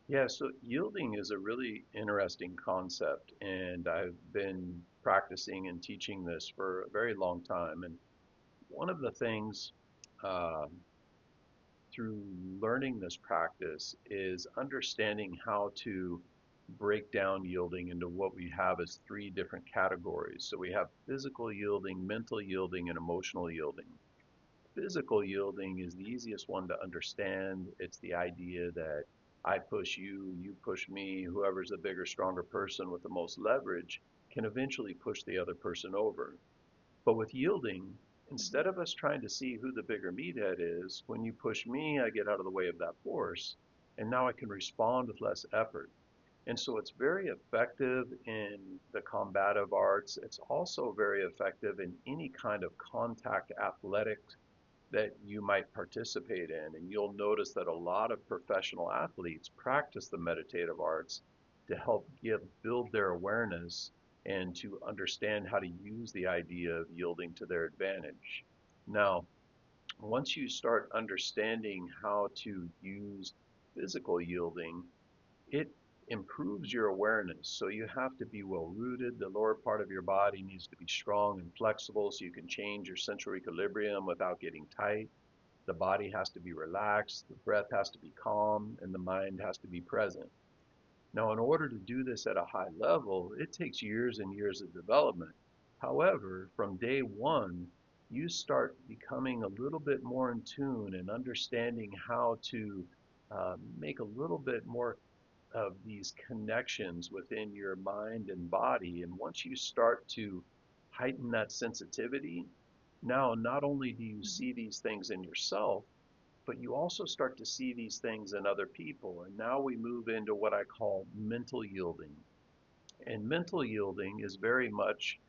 Yeah, so yielding is a really interesting concept, and I've been practicing and teaching this for a very long time. And one of the things um through learning this practice is understanding how to break down yielding into what we have as three different categories. So we have physical yielding, mental yielding, and emotional yielding. Physical yielding is the easiest one to understand. It's the idea that I push you, you push me, whoever's the bigger, stronger person with the most leverage can eventually push the other person over. But with yielding, instead of us trying to see who the bigger meathead is, when you push me, I get out of the way of that force, and now I can respond with less effort. And so it's very effective in the combative arts. It's also very effective in any kind of contact athletics that you might participate in. And you'll notice that a lot of professional athletes practice the meditative arts to help build their awareness and to understand how to use the idea of yielding to their advantage. Now, once you start understanding how to use physical yielding, it improves your awareness. So you have to be well rooted. The lower part of your body needs to be strong and flexible so you can change your central equilibrium without getting tight. The body has to be relaxed, the breath has to be calm, and the mind has to be present. Now, in order to do this at a high level, it takes years and years of development. However, from day one, you start becoming a little bit more in tune and understanding how to make a little bit more of these connections within your mind and body. And once you start to heighten that sensitivity, now not only do you see these things in yourself, but you also start to see these things in other people. And now we move into what I call mental yielding. And mental yielding is very much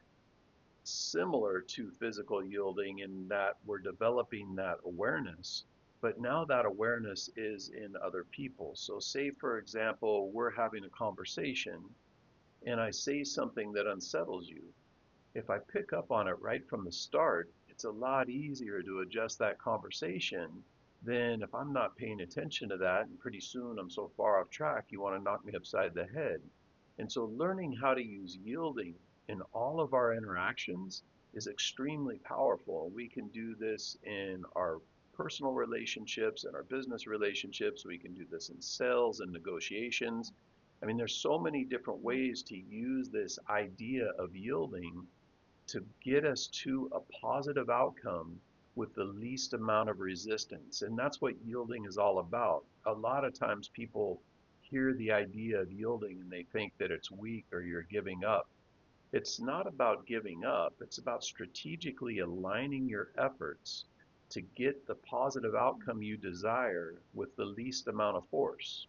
similar to physical yielding in that we're developing that awareness, but now that awareness is in other people. So, say for example, we're having a conversation and I say something that unsettles you. If I pick up on it right from the start, it's a lot easier to adjust that conversation than if I'm not paying attention to that and pretty soon I'm so far off track you want to knock me upside the head. And so learning how to use yielding in all of our interactions is extremely powerful. We can do this in our personal relationships and our business relationships. We can do this in sales and negotiations. I mean, there's so many different ways to use this idea of yielding to get us to a positive outcome with the least amount of resistance. And that's what yielding is all about. A lot of times people hear the idea of yielding and they think that it's weak or you're giving up. It's not about giving up, it's about strategically aligning your efforts to get the positive outcome you desire with the least amount of force.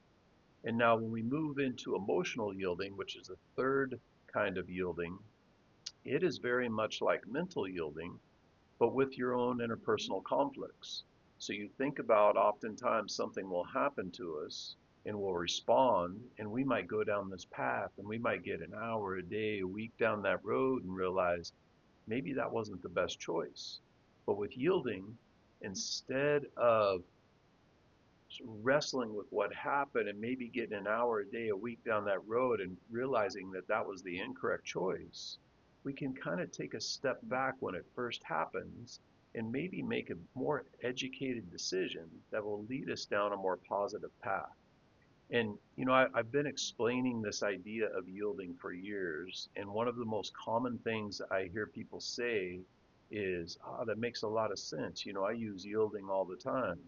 And now, when we move into emotional yielding, which is the third kind of yielding, it is very much like mental yielding, but with your own interpersonal conflicts. So you think about oftentimes something will happen to us and we'll respond, and we might go down this path and we might get an hour, a day, a week down that road and realize maybe that wasn't the best choice. But with yielding, instead of wrestling with what happened and maybe getting an hour, a day, a week down that road and realizing that that was the incorrect choice, we can kind of take a step back when it first happens and maybe make a more educated decision that will lead us down a more positive path. And, I've been explaining this idea of yielding for years. And one of the most common things I hear people say is, that makes a lot of sense. I use yielding all the time.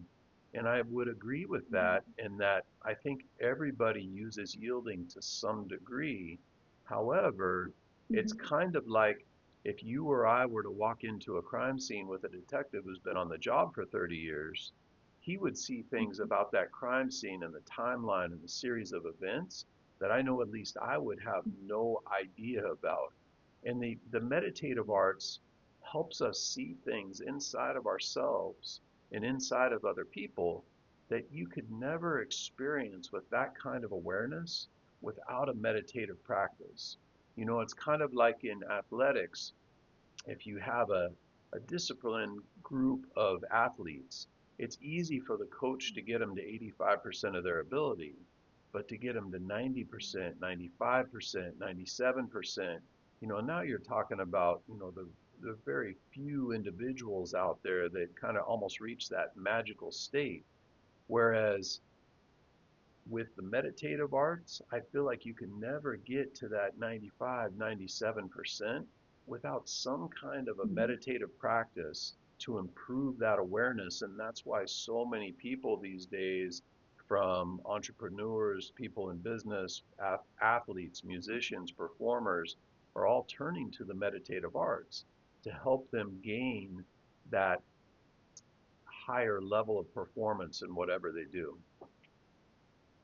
And I would agree with that in that I think everybody uses yielding to some degree. However, it's kind of like if you or I were to walk into a crime scene with a detective who's been on the job for 30 years, he would see things about that crime scene and the timeline and the series of events that I know at least I would have no idea about. And the meditative arts helps us see things inside of ourselves and inside of other people that you could never experience with that kind of awareness without a meditative practice. It's kind of like in athletics, if you have a disciplined group of athletes, it's easy for the coach to get them to 85% of their ability. but to get them to 90%, 95%, 97%, now you're talking about, the very few individuals out there that kind of almost reach that magical state. Whereas with the meditative arts, I feel like you can never get to that 95, 97% without some kind of a Mhm. meditative practice to improve that awareness. And that's why so many people these days, from entrepreneurs, people in business, athletes, musicians, performers, are all turning to the meditative arts to help them gain that higher level of performance in whatever they do.